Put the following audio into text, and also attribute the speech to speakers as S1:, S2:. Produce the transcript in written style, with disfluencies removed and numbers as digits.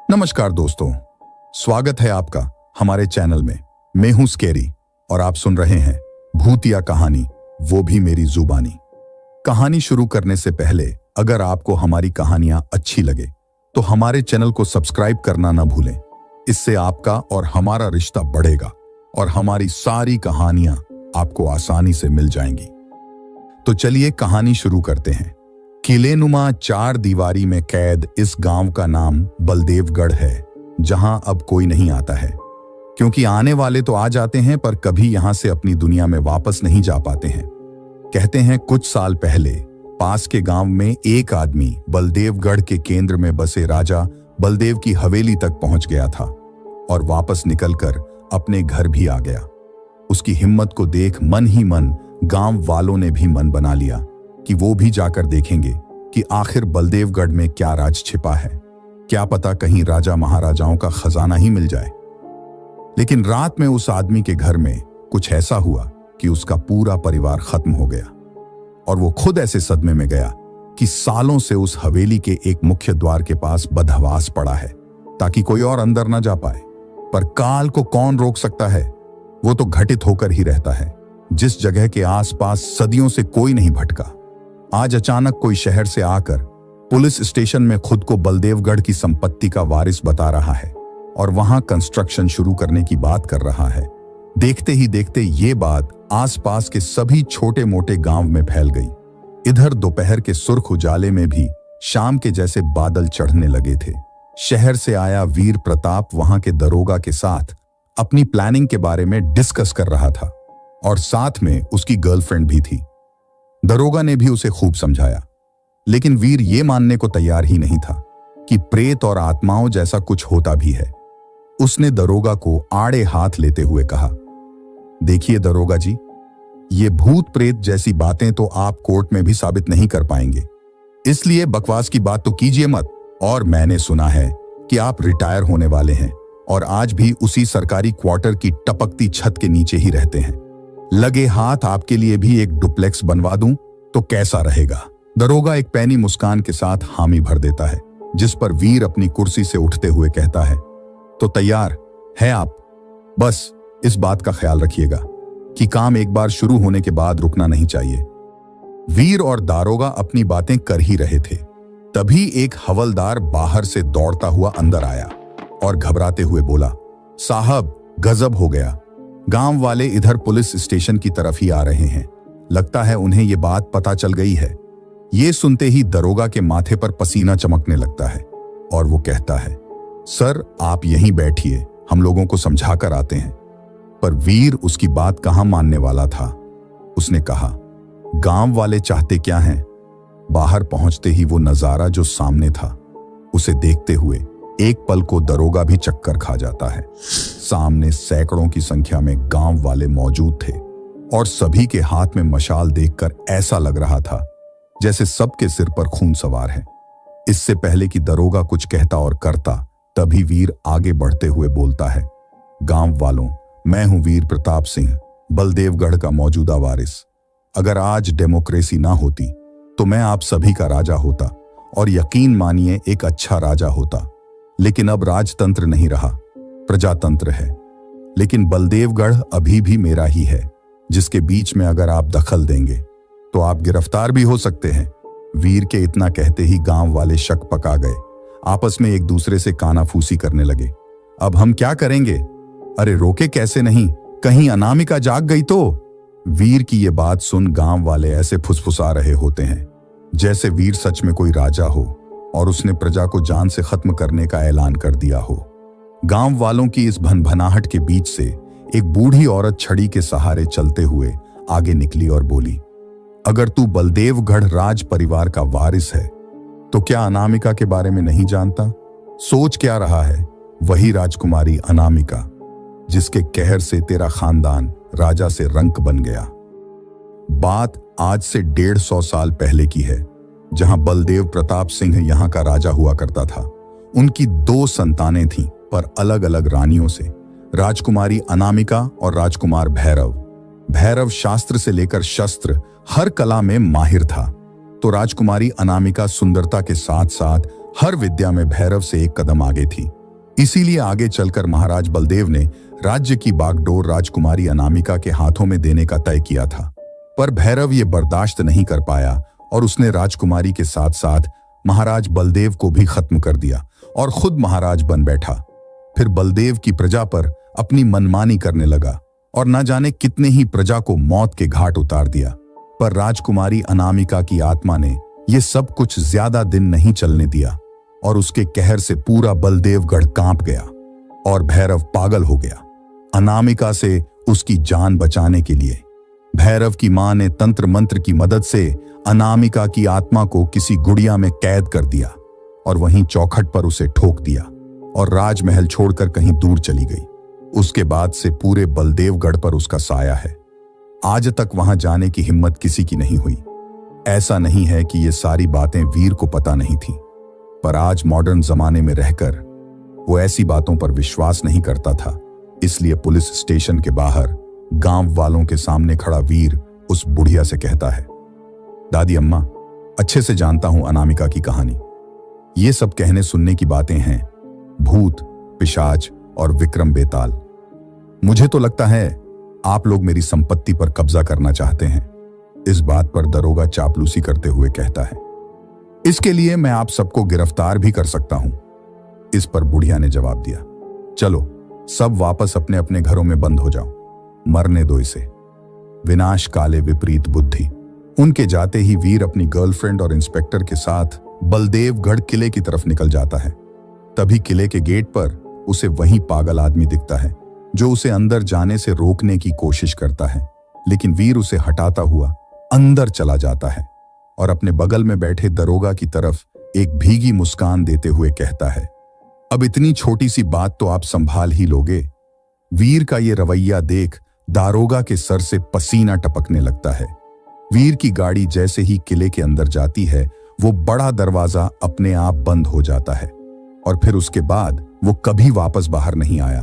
S1: नमस्कार दोस्तों, स्वागत है आपका हमारे चैनल में। मैं हूं स्कैरी और आप सुन रहे हैं भूतिया कहानी, वो भी मेरी जुबानी। कहानी शुरू करने से पहले अगर आपको हमारी कहानियां अच्छी लगे तो हमारे चैनल को सब्सक्राइब करना ना भूलें। इससे आपका और हमारा रिश्ता बढ़ेगा और हमारी सारी कहानियां आपको आसानी से मिल जाएंगी। तो चलिए कहानी शुरू करते हैं। किलेनुमा चार दीवारी में कैद इस गांव का नाम बलदेवगढ़ है, जहां अब कोई नहीं आता है, क्योंकि आने वाले तो आ जाते हैं पर कभी यहां से अपनी दुनिया में वापस नहीं जा पाते हैं। कहते हैं कुछ साल पहले पास के गांव में एक आदमी बलदेवगढ़ के केंद्र में बसे राजा बलदेव की हवेली तक पहुंच गया था और वापस निकलकर अपने घर भी आ गया। उसकी हिम्मत को देख मन ही मन गांव वालों ने भी मन बना लिया कि वो भी जाकर देखेंगे कि आखिर बलदेवगढ़ में क्या राज छिपा है। क्या पता कहीं राजा महाराजाओं का खजाना ही मिल जाए। लेकिन रात में उस आदमी के घर में कुछ ऐसा हुआ कि उसका पूरा परिवार खत्म हो गया और वो खुद ऐसे सदमे में गया कि सालों से उस हवेली के एक मुख्य द्वार के पास बदहवास पड़ा है ताकि कोई और अंदर ना जा पाए। पर काल को कौन रोक सकता है, वो तो घटित होकर ही रहता है। जिस जगह के आसपास सदियों से कोई नहीं भटका, आज अचानक कोई शहर से आकर पुलिस स्टेशन में खुद को बलदेवगढ़ की संपत्ति का वारिस बता रहा है और वहां कंस्ट्रक्शन शुरू करने की बात कर रहा है। देखते ही देखते ये बात आसपास के सभी छोटे मोटे गांव में फैल गई। इधर दोपहर के सुर्ख उजाले में भी शाम के जैसे बादल चढ़ने लगे थे। शहर से आया वीर प्रताप वहां के दरोगा के साथ अपनी प्लानिंग के बारे में डिस्कस कर रहा था और साथ में उसकी गर्लफ्रेंड भी थी। दरोगा ने भी उसे खूब समझाया, लेकिन वीर ये मानने को तैयार ही नहीं था कि प्रेत और आत्माओं जैसा कुछ होता भी है। उसने दरोगा को आड़े हाथ लेते हुए कहा, देखिए दरोगा जी, ये भूत प्रेत जैसी बातें तो आप कोर्ट में भी साबित नहीं कर पाएंगे, इसलिए बकवास की बात तो कीजिए मत। और मैंने सुना है कि आप रिटायर होने वाले हैं और आज भी उसी सरकारी क्वार्टर की टपकती छत के नीचे ही रहते हैं। लगे हाथ आपके लिए भी एक डुप्लेक्स बनवा दूं तो कैसा रहेगा? दरोगा एक पैनी मुस्कान के साथ हामी भर देता है, जिस पर वीर अपनी कुर्सी से उठते हुए कहता है, तो तैयार है आप? बस इस बात का ख्याल रखिएगा कि काम एक बार शुरू होने के बाद रुकना नहीं चाहिए। वीर और दारोगा अपनी बातें कर ही रहे थे, तभी एक हवलदार बाहर से दौड़ता हुआ अंदर आया और घबराते हुए बोला, साहब गजब हो गया, गांव वाले इधर पुलिस स्टेशन की तरफ ही आ रहे हैं। लगता है उन्हें यह बात पता चल गई है। ये सुनते ही दरोगा के माथे पर पसीना चमकने लगता है और वो कहता है, सर आप यहीं बैठिए, हम लोगों को समझा कर आते हैं। पर वीर उसकी बात कहां मानने वाला था। उसने कहा, गांव वाले चाहते क्या हैं? बाहर पहुंचते ही वो नजारा जो सामने था उसे देखते हुए एक पल को दरोगा भी चक्कर खा जाता है। सामने सैकड़ों की संख्या में गांव वाले मौजूद थे और सभी के हाथ में मशाल देखकर ऐसा लग रहा था जैसे सबके सिर पर खून सवार है। इससे पहले कि दरोगा कुछ कहता और करता, तभी वीर आगे बढ़ते हुए बोलता है, गांव वालों, मैं हूं वीर प्रताप सिंह, बलदेवगढ़ का मौजूदा वारिस। अगर आज डेमोक्रेसी ना होती तो मैं आप सभी का राजा होता और यकीन मानिए एक अच्छा राजा होता। लेकिन अब राजतंत्र नहीं रहा, प्रजातंत्र है। लेकिन बलदेवगढ़ अभी भी मेरा ही है, जिसके बीच में अगर आप दखल देंगे तो आप गिरफ्तार भी हो सकते हैं। वीर के इतना कहते ही गांव वाले शक पका गए, आपस में एक दूसरे से कानाफूसी करने लगे। अब हम क्या करेंगे? अरे रोके कैसे नहीं, कहीं अनामिका जाग गई तो? वीर की ये बात सुन गांव वाले ऐसे फुसफुसा रहे होते हैं जैसे वीर सच में कोई राजा हो और उसने प्रजा को जान से खत्म करने का ऐलान कर दिया हो। गांव वालों की इस भनभनाहट के बीच से एक बूढ़ी औरत छड़ी के सहारे चलते हुए आगे निकली और बोली, अगर तू बलदेवगढ़ राज परिवार का वारिस है तो क्या अनामिका के बारे में नहीं जानता? सोच क्या रहा है? वही राजकुमारी अनामिका, जिसके कहर से तेरा खानदान राजा से रंक बन गया। बात आज से 150 साल पहले की है, जहां बलदेव प्रताप सिंह यहां का राजा हुआ करता था। उनकी 2 संतानें थीं, पर अलग अलग रानियों से, राजकुमारी अनामिका और राजकुमार भैरव। भैरव शास्त्र से लेकर शस्त्र हर कला में माहिर था, तो राजकुमारी अनामिका सुंदरता के साथ साथ हर विद्या में भैरव से एक कदम आगे थी। इसीलिए आगे चलकर महाराज बलदेव ने राज्य की बागडोर राजकुमारी अनामिका के हाथों में देने का तय किया था। पर भैरव ये बर्दाश्त नहीं कर पाया और उसने राजकुमारी के साथ साथ महाराज बलदेव को भी खत्म कर दिया और खुद महाराज बन बैठा। फिर बलदेव की प्रजा पर अपनी मनमानी करने लगा और न जाने कितने ही प्रजा को मौत के घाट उतार दिया। पर राजकुमारी अनामिका की आत्मा ने यह सब कुछ ज्यादा दिन नहीं चलने दिया और उसके कहर से पूरा बलदेवगढ़ कांप गया और भैरव पागल हो गया। अनामिका से उसकी जान बचाने के लिए भैरव की मां ने तंत्र मंत्र की मदद से अनामिका की आत्मा को किसी गुड़िया में कैद कर दिया और वहीं चौखट पर उसे ठोक दिया और राजमहल छोड़कर कहीं दूर चली गई। उसके बाद से पूरे बलदेवगढ़ पर उसका साया है। आज तक वहां जाने की हिम्मत किसी की नहीं हुई। ऐसा नहीं है कि ये सारी बातें वीर को पता नहीं थी, पर आज मॉडर्न जमाने में रहकर वो ऐसी बातों पर विश्वास नहीं करता था। इसलिए पुलिस स्टेशन के बाहर गांव वालों के सामने खड़ा वीर उस बुढ़िया से कहता है, दादी अम्मा, अच्छे से जानता हूं अनामिका की कहानी। ये सब कहने सुनने की बातें हैं, भूत, पिशाच और विक्रम बेताल। मुझे तो लगता है आप लोग मेरी संपत्ति पर कब्जा करना चाहते हैं। इस बात पर दरोगा चापलूसी करते हुए कहता है, इसके लिए मैं आप सबको गिरफ्तार भी कर सकता हूं। इस पर बुढ़िया ने जवाब दिया, चलो सब वापस अपने अपने घरों में बंद हो जाओ, मरने दो इसे। विनाश काले विपरीत बुद्धि। उनके जाते ही वीर अपनी गर्लफ्रेंड और इंस्पेक्टर के साथ बलदेवगढ़ किले की तरफ निकल जाता है। तभी किले के गेट पर उसे वही पागल आदमी दिखता है जो उसे अंदर जाने से रोकने की कोशिश करता है, लेकिन वीर उसे हटाता हुआ अंदर चला जाता है और अपने बगल में बैठे दरोगा की तरफ एक भीगी मुस्कान देते हुए कहता है, अब इतनी छोटी सी बात तो आप संभाल ही लोगे। वीर का ये रवैया देख दारोगा के सर से पसीना टपकने लगता है। वीर की गाड़ी जैसे ही किले के अंदर जाती है, वो बड़ा दरवाजा अपने आप बंद हो जाता है और फिर उसके बाद वो कभी वापस बाहर नहीं आया।